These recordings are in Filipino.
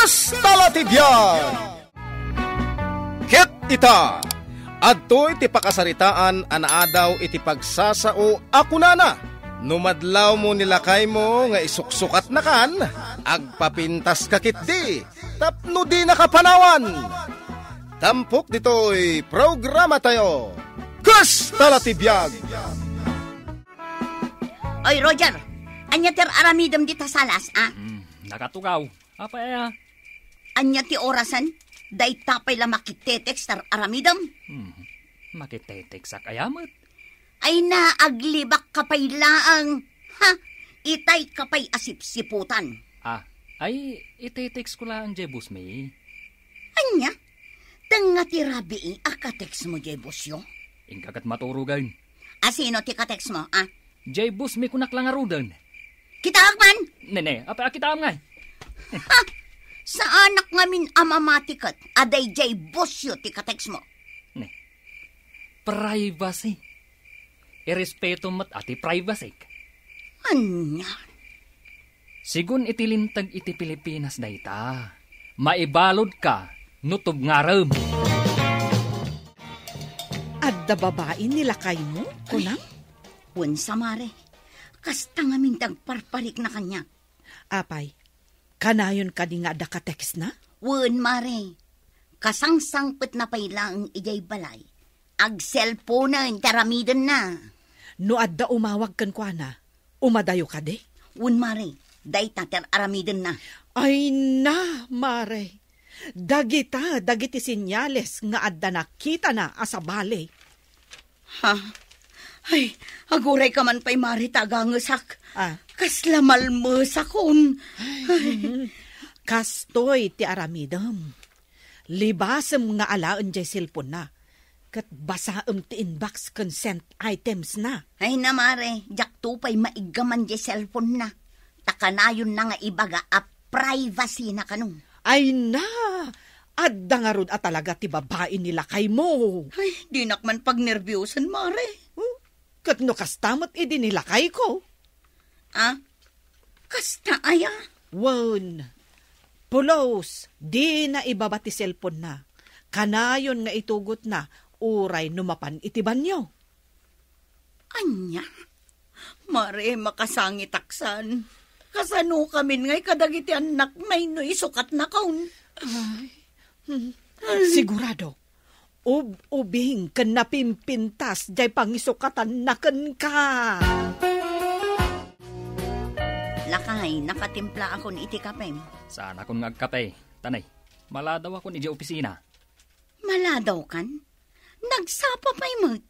Kastalatibyan! Ket ita, adto iti pakasaritaan anaadaw iti pagsasao ako nana. Numadlaw mo nilakay mo nga isuksukat na kan, agpapintas kakit di, tapno di nakapanawan. Tampok dito'y programa tayo, Kastalatibyan! Oy, Roger, anya ter aramidam dita salas, ah? Nakatugaw. Apa ya? Anya ti orasan, day tapay la makitetex tar aramidam? Makitetek sa kayamat. Ay na, aglibak kapay laang. Ha? Itay kapay asip-siputan. Ay itetext ko lang, Jebus me. Anya? Tanga ti rabi, akatex mo, Jebusyo? Ingkagat maturugan. Sino ti katex mo, ah? Jebus me kunak lang arudan. Kita man? Nene, apa kita nga? Ha? Sa anak ngamin amamatikat, aday Jebusyo ti katex mo. Ne, privacy. Irespeto mat ati privacy. Anya? Sigun itilintag iti Pilipinas dayta. Maibalod ka, nutob ngaram. Adda babae nilakay mo, kunang? Unsa mare, kasta ngamin tagparparik na kanya. Apay, kanayon ka di nga da ka-text na? Wen mare, kasangsangpet na pailang ijay balay. Ag cellphone na, taramidan na. No adda umawag kan kwa na, umadayo ka de? Wen mare, day tater aramidan na. Ay na, mare. Dagiti sinyales nga adda nakita na asabali. Ha? Ay, aguray ka man pa'y mare tagangasak. Kasla malmasakon. Kastoy ti aramidam. Libasem nga alaan jay silpon na. Kat basaem ti inbox consent items na. Ay na mare, jakto pa'y maigaman jay cellphone na. Takanayon na nga ibaga a privacy na kanong. Ay na! Adda nga rod at talaga ti babae nila kay mo. Ay, di nakman pag nervyosan, mare. Kat no kastamot idinilakay ko. Kasta aya? Wan. Pulos, di na ibaba ti cellphone na. Kanayon nga itugot na, uray numapan itiban nyo. Anya? Mare, makasangit taksan. Kasano kami ngay kadagiti anak may no isukat na kaun. Sigurado. Ubing kan napimpintas jay pangisukatan naken ka. Lakay, nakatimpla akon iti kapem. Sana kung ngagkape. Tanay, maladaw ako ni opisina. Maladaw kan? Nagsapa pa'y mag.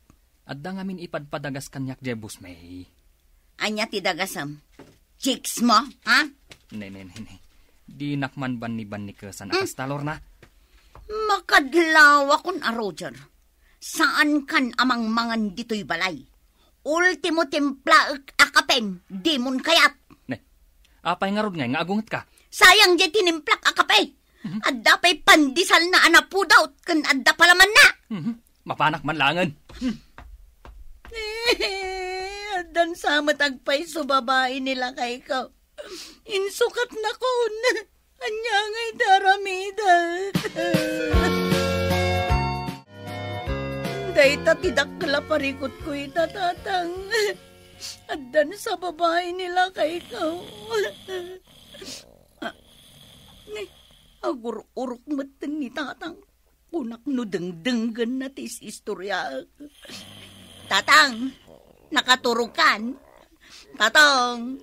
Adda ngamin ipadpadagas kanyak Jebus may. Anya ti dagasam. Chicks mo, ha? Ne. Di nakman ban ni kasan akastalor na. Makadlaw akon a Roger. Saan kan amang mangan dito'y balay? Ultimo timpla akapem, di mon kayat. Ne, apay nga rod nga agungat ka. Sayang di tinimplak akape. Adda pa'y pandisal na anapudaw, kan adda palaman na. Mapanak man langan. Dan sa matagpay so babae nila kay ka. Insukat na ko na. Anya nga'y daramida. Dahita tidakla parikot ko itatatang. At dan sa babae nila kay ka. Agur-urok matang ni tatang. Kunak no dengdenggan na tis istorya. Tatang, nakaturukan. Tatang.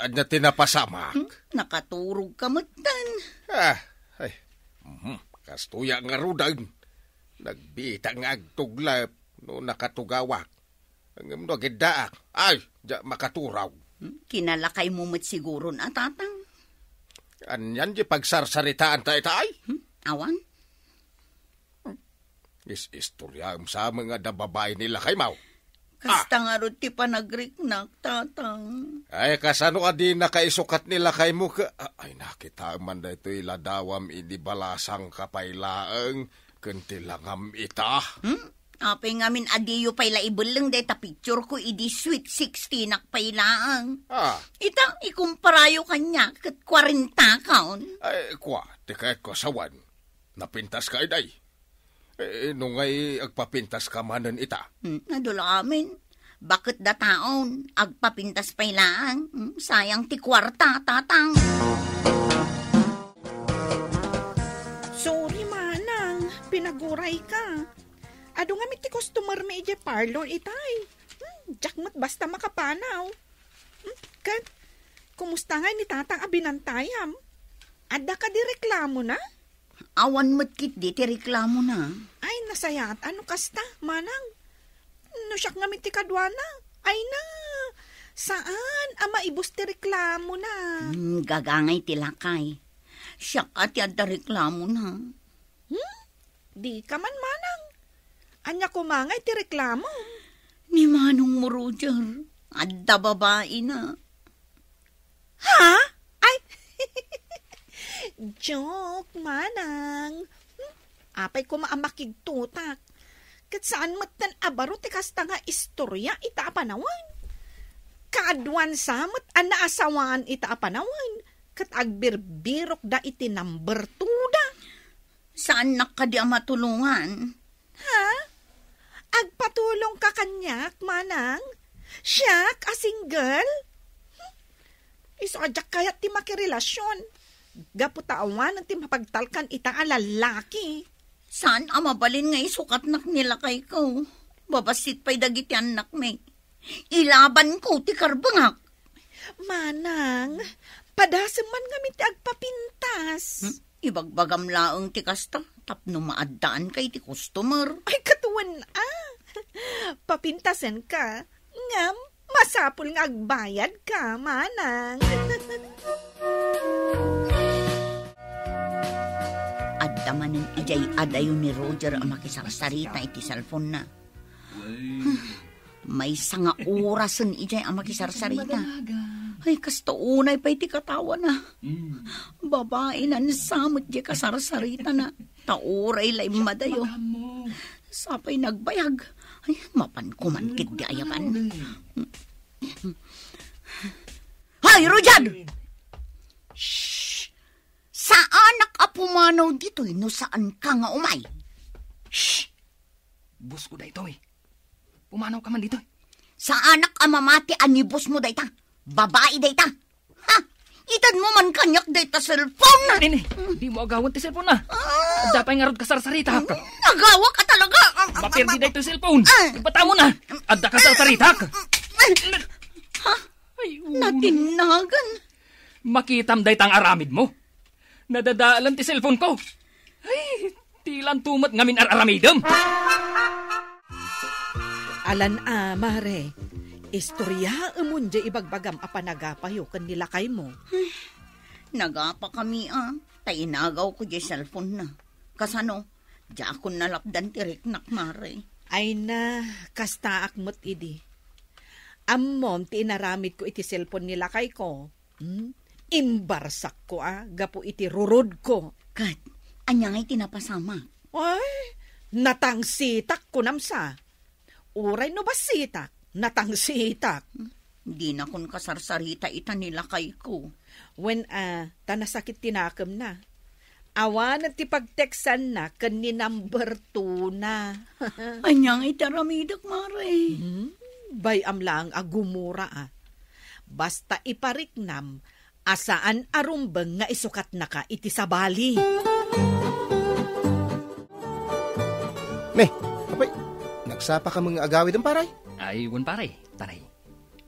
Anya tinapasamak? Nakaturog ka matan. Kastuya nga rudag. Nagbita nga agtuglap no nakatugawak. Ang mga gidaak. Ay, di makaturaw. Kinalakay mo mat siguro na, tatang. Anyan di pagsarsaritaan tayo-tay? Awan? Istoryam sa mga dababay nila kay Mau. Kasta nga ro ti panagriknak, tatang. Ay, kasano ka di nakaisukat nila kay mo ka? Ay, nakita man da ito iladawam inibalasang kapaylaang kuntilangam ita. Apay ngamin adiyo pay laibol lang day ta picture ko idi sweet 16 nakpailaang. Itang ikumparayo kanya kat 40 kaon. Ay, tika ko sawan. Napintas ka iday. Nung ay agpapintas ka manan ita. Nadula amin. Bakit da taon? Agpapintas pailaang. Sayang ti kwarta, tatang. Sorry, manang. Pinaguray ka. Ado nga ti customer may ije parlor itay. Jakmat basta makapanaw. Kat, kumusta nga ni tatang abinantayam? Adda ka di reklamo na? Awan mo't kit di ti reklamo na. Ay, nasayat. Ano kasta, manang? No siyak nga ti kadwana. Ay na. Saan? Ama ibus ti reklamo na. Gagangay ti lakay. Siyak at yadda reklamo na. Di ka man, manang. Anya kumangay ti reklamo. Ni Manong mo, Roger. Adda babae na. Ha? Ay! Joke, manang. Apay ko maamakig tutak. Kat saan matan abaro ti kasta nga istorya ita apanawan. Kaadwan samot anaasawaan ita apanawan. Kat agbirbirok da iti number 2 da. Saan nakadi matulungan? Ha? Agpatulong ka kanyak, manang? Siyak, a single? Iso ajak kayat ti makirelasyon. Gaputawan ti mapagtalkan ita a lalaki. Saan mabalin nga isukat nak nila kay ko? Babasit pa'y dagiti anak may. Ilaban ko ti karbangak. Manang, padasem man nga ti agpapintas. Ibagbagam laeng ti kasta. Tapno maaddaan kay ti customer. Ay, katuwan papintasan ka. Ngam, masapul nga agbayad ka, manang. Adda manen ijay adayon ni Roger ang makisarsarita iti cellphone na. May sanga orasan ijay ang makisarsarita. Ay, kasto unay pa iti katawa na. Babae na nasamot di kasarsarita na. Tauray lay madayo. Sapay nagbayag. Ay, mapan kumankit di ayapan. Hay, Roger! Shhh! Saan nakapumanaw dito? No saan ka nga umay? Shhh! Bus ko da ito eh. Pumanaw ka man dito eh. Saan nakamamati anibus mo dayta? Babae dayta? Ha? Itan mo man kanyak dayta cellphone na. Nini, di mo agawan ti cellphone na. Dapay nga rod kasarsarita. Nagawa ka talaga. Mapirdi da ito cellphone. Ipata mo na. Adda kasarsarita. Ha? Ay, natinagan. Makitam daytang aramid mo. Nadadaalan ti cellphone ko. Ay, tilan tumat ngamin aramidom. Alan mare. Istorya amun di ibagbagam apanagapayo kan nila kay mo. Nagapa kami Tainagaw ko di cellphone na. Kasano, di ako nalapdan tirik nakmare. Ay na, kastaak mo't idi. Ammom ti inaramid ko iti cellphone nila kay ko. Imbarsak ko gapo iti rurod ko. Kat, anyang ay tinapasama. Ay, natangsitak ko namsa. Uray no basitak, natangsitak. Di na kun kasarsarita ita nila kay ko. When tanasakit tinakam na. Awan at tipagteksan na kani number 2 na. Anyang itaramidak, mare. Bayam lang agumura Basta ipariknam, asaan arumbeng nga isukat na ka iti sabali. Meh, apay, nagsapa ka mga agawid ang paray? Ay, wan pare, taray.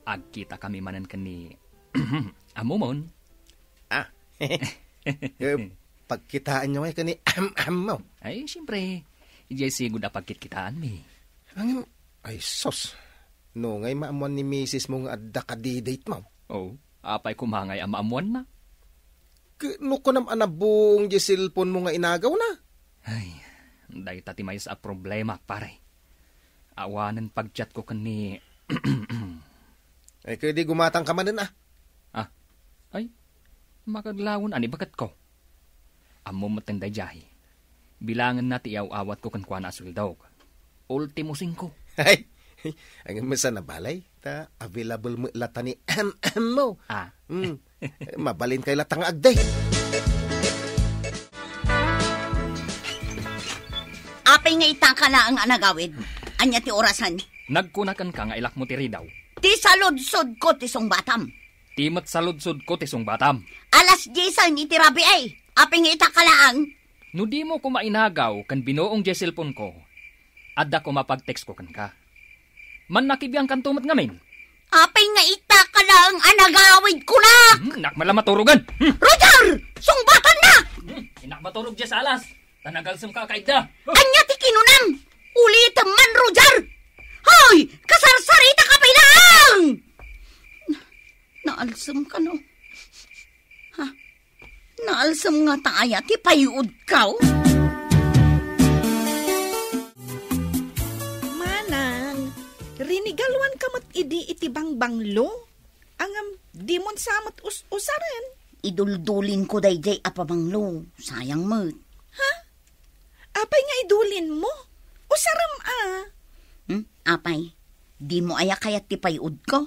Agkita kami manan kani amumon. Pagkitaan nyo ay kani mo. Ay, siyempre. Ijay sigod na pagkitkitaan mi. Ay, sos. No, ngay maamuan ni misis mo nga adda ka di-date mo. Oh, apay kumangay ang maamuan na. No ko naman buong di cellphone mo nga inagaw na. Ay, dahi tati may sa problema, pare. Awanan pag-chat ko kani... Ay, kaya di gumatang ka man Ay, makaglawan ani bagat ko. Amo matang dayahi. Bilangan na ti awat ko kan kuana asul daw. Ultimo 5. Ay, ang masa na balay, ta available mo lata ni mo. Mabalin kay latang agday. Apay nga itaka na ang anagawid. Anya ti orasan. Nagkunakan ka nga ilak mo tiri daw. Ti saludsod ko ti song batam. Timat sa ludsod ko tisong batam. Alas 10 iti rabi ay. Apay nga itaka laang. No di mo ko mainagaw kan binuong je cellphone ko. Adda ko mapag-text ko kan ka. Man nakibiyang kan tumat ngamin. Apay nga itaka laang anagawid ko na. Nakmala maturugan. Roger! Sungbatan na! Inak maturog je sa alas. Tanagalsam ka kaida. Anya ti kinunam! Ulitam man, Roger! Hoy! Kasarsarita ka pa lang! Naalsam ka, no? Ha? Naalsam nga taaya, ti payud ka, oh? Manang, rinigalwan kamat idi iti bangbanglo. Angam, di mon samat usaren. Iduldulin ko dayjay apamanglo. Sayang mo. Apay nga idulin mo? Usaram Apay, di mo aya kayat ti payud ko?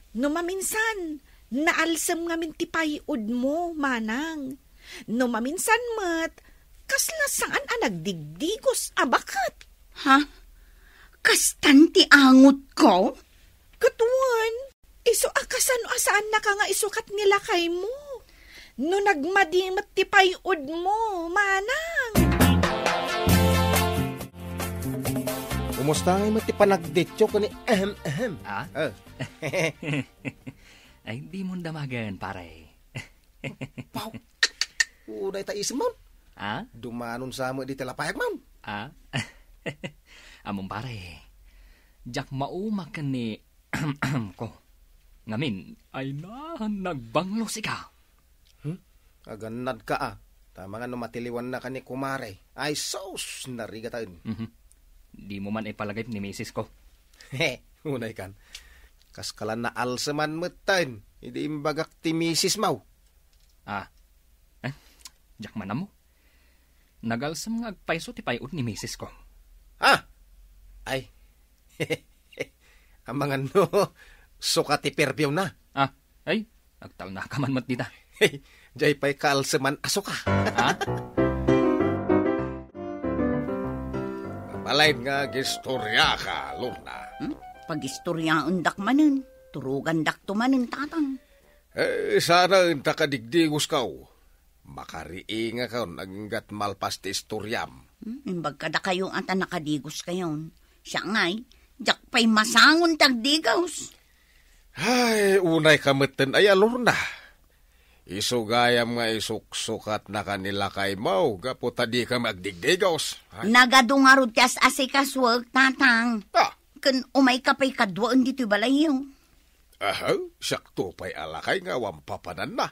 No maminsan, naalsam nga min ti payud mo, manang. No maminsan mat, kasla saan nagdigdigos abakat. Ha? Kastan ti angot ko? Katuan, iso akasan o asaan na ka nga isukat nila kay mo. No nagmadimat ti payud mo, manang. Kumusta nga mo ti panagdetyo ko ni Ay, di mo damagan, pare. Pau. Uday ta isim, ma'am. Dumanon sa mo di talapayag, ma'am. Among pare, jak maumak ka ni ko. Ngamin, ay nagbanglo si ka. Aganad ka Tama nga matiliwan na ka ni kumare. Ay sos, narigatan. Di mo man ipalagay ni misis ko. Unay kan. Kaskalan na alsaman mutan. Hindi imbagak ti misis mau. Jak man mo. Nagalsam nga agpaiso ti payot ni misis ko. Ay. Ang mga no, suka ti perpyaw na. Ay, nagtal na ka man mat dita. Jay pa'y kaalsaman aso ka. Malain nga gistorya ka, Luna. Pag-istorya undak manen, turugan dak tumanen tatang. Sana unta ka digdigos kaw. Makariing nga kaw, naginggat malpas ti istoryam. Imbag kada kayo ata nakadigos kayon. Siya ngay, jak pa'y masangon tagdigos. Ay, unay kameten ay Luna. Isugayam nga isuksukat na kanila kay mau, gapo tadi ka magdigdigos. Nagadungarod kas asikaswag, tatang. Kan umay ka pa'y kadwaan dito balayaw. Sakto pa'y alakay nga wampapanan na.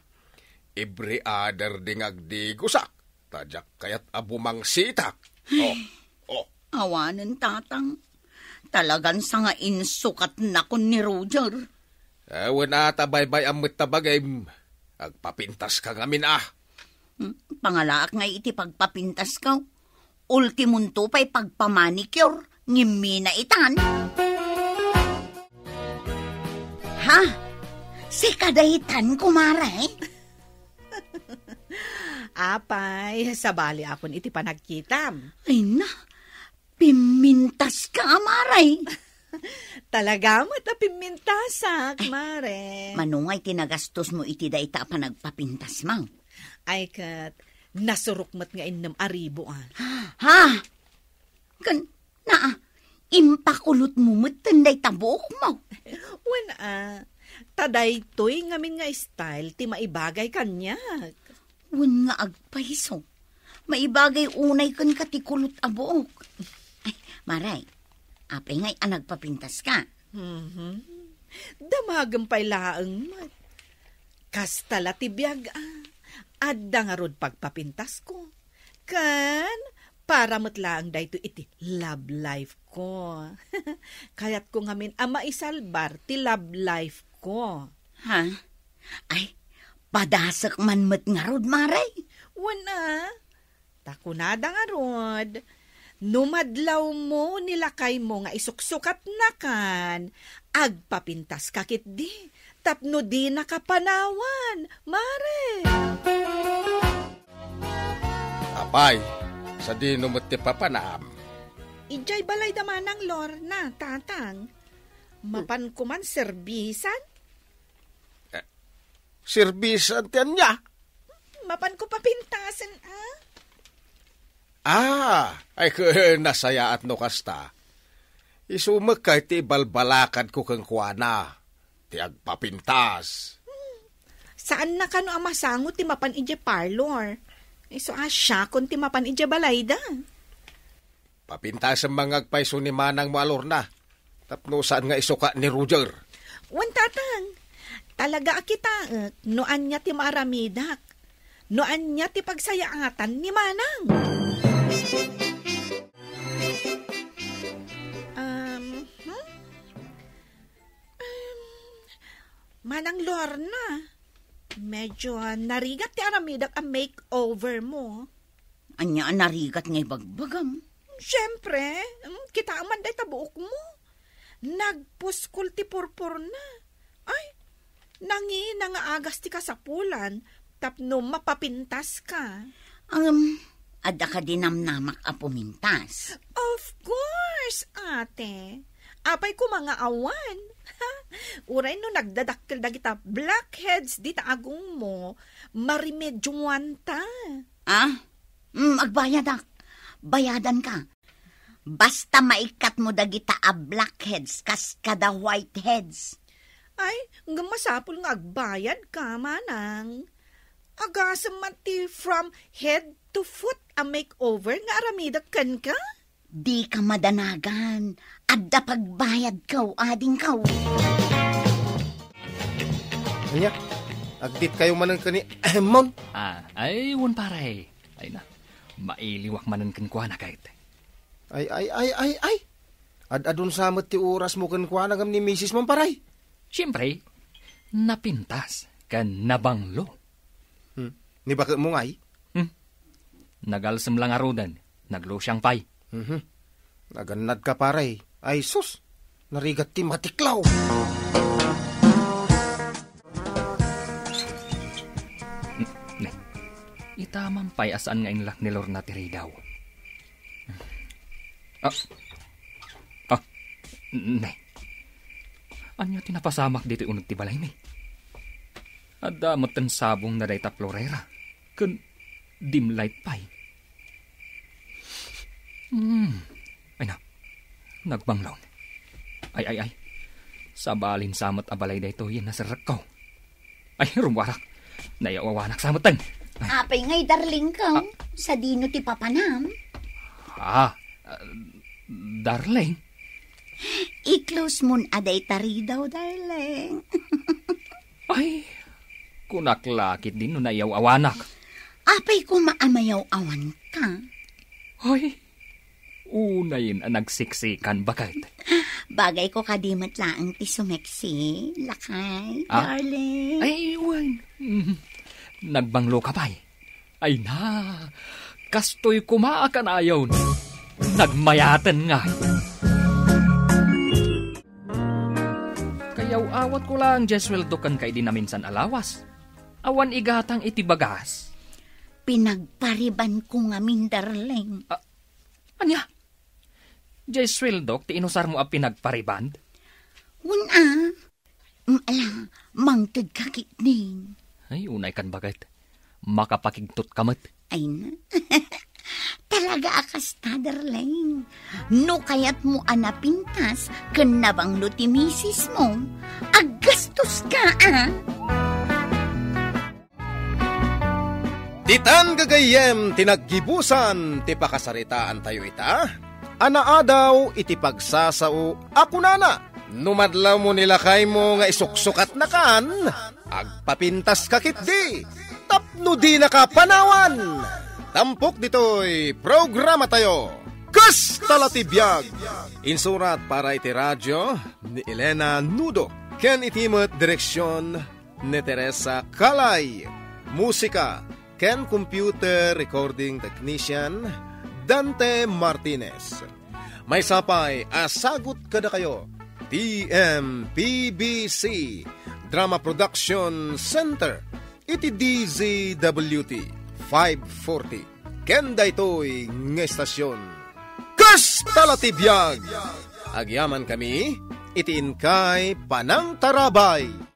Every other ding agdigusak. Tadyak kayat abumang sitak. Awanan, tatang. Talagan sa nga insukat na kun ni Roger. Wala tabaybay ang mutabagay. Agpapintas ka ngamin Pangalaak nga iti pagpapintas ka. Ultimon to pa'y pagpamanicure. Ngimi na itan. Ha? Si kadahitan kumare? Apay, sabali akon iti panagkitam. Ay na, pimintas ka, amaray. Talaga mo pimintasak, mare. Manungay tinagastos mo iti da ita pa nagpapintas mo. Ay kat, nasurukmat nga innam aribo. Ha? Impakulot mo matanday tabok mo. Wana, taday to'y ngamin nga style, ti maibagay kanya. Wan nga agpaiso. Maibagay unay kan katikulot abok. Ay, maray. Apay ngay nagpapintas ka. Damagam pa'y laang mat. Kastala tibiyag adda nga rod pagpapintas ko. Kan, para matlaang dayto iti love life ko. Kayat ko ngamin maisalbar ti love life ko. Ha? Ay, padasak man mat nga rod, maray. Wana, takunada nga rod. Numadlaw mo nilakay mo nga isuksukat na kan, agpapintas kakit di, tapno di nakapanawan, mare. Apay, sa di numati papanaam. Ijay balay damanang Lorna, tatang. Mapan ko man serbisan? Serbisan tiyan niya. Mapan ko papintasan, ah? Ay nasaya at no kasta. Isumak kay ti balbalakad ko kang kuana. Ti agpapintas. Saan na kano ang masangot ti mapan ije parlor? Iso asya kung ti mapan ije balayda. Papintas ang mga agpaiso ni Manang Malor na. Tapno saan nga isuka ni Roger. Wan tatang, talaga akita noan niya ti maramidak. Noan niya ti pagsayaatan ni Manang. Manang Lorna, medyo narigat ti aramidak ang makeover mo. Anya narigat ngay bagbagam. Siyempre, kita man day tabuok mo. Nagpuskul ti purpur na. Ay, nangi nga agas ti kasapulan, tapno mapapintas ka. Ada ka dinamnamak a pumintas. Of course, ate. Apay ko mga awan. Uray no nagdadakkel dagita blackheads di taagong mo, marimedyoan ta. Agbayad ak. Bayadan ka. Basta maikat mo dagita a blackheads kas kada whiteheads. Ay, masapul nga agbayad ka, Manang. Agasam man ti from head to foot a makeover nga aramidak kan ka? Di ka madanagan. Adda pagbayad kaw, ading kaw. Anya, agdit kayo manan ka ni Mon. Ay, wan paray. Ay na, mailiwak manan kan kuha na kahit. Ay. Adadun samat ti oras mo kan kuha na gam ni Mrs. Mon paray. Siyempre, napintas kan nabanglo. Ni baka mo ngay? Nagalsam lang arudan, naglo siyang pay. Naganad ka paray. Ay sus, narigat ti matiklaw. Itamang pay asaan nga inlak ni Lorna tiri daw. Anyo tinapasamak dito unod ti balay mi. Adda matan sabong na day taplorera. Kun dim light pay. Ay na, nagbanglaw. Ay. Sabalin samat abalay da ito, yan nasarak ko. Ay, rumwarak. Nayawawanak samatan. Apay ngay darling ka. Sa dino ti papanam. Darling? I-close mo aday tari daw, darling. Ay, kunaklakit din no nayawawanak. Apay ko maamayaw-awan ka. Ay, unayin ang nagsiksikan bakit? Bagay ko kadimat lang ti sumeksi, lakay, darling. Ay, wan. Nagbanglo ka pa'y. Ay na, kastoy kumaakan ayaw na. Nagmayatan nga. Kayaw awat ko lang, Jesweldo kan kay di na minsan alawas. Awan igatang itibagas. Pinagpariban ko nga min, darling. Anya? Jesweldo, ti inusar mo ang pinagpariband? Una, mangtid kakit din. Ay, unay kan bagay. Makapakigtot kamat. Ay na. Talaga akas ta, darling. No kayat mo anapintas, kanabang no ti misis mo. Aggastos ka, Titan gagayem tinaggibusan ti pakasaritaan tayo ita. Anaadaw iti pagsasao ako nana. Numadlaw mo nilakay mo nga isuksukat na kan. Agpapintas kakit di. Tapno di nakapanawan. Tampok dito'y programa tayo. Kas talatibiyag. Insurat para iti radyo ni Elena Nudo. Ken itimot direksyon ni Teresa Kalay. Musika ken computer recording technician Dante Martinez. May sapay, asagot kada kayo. TMPBC Drama Production Center. Iti DZWT 540. Kenda ito'y ng estasyon. Kastalatibiyag! Agyaman kami, itiin kay Panang Tarabay.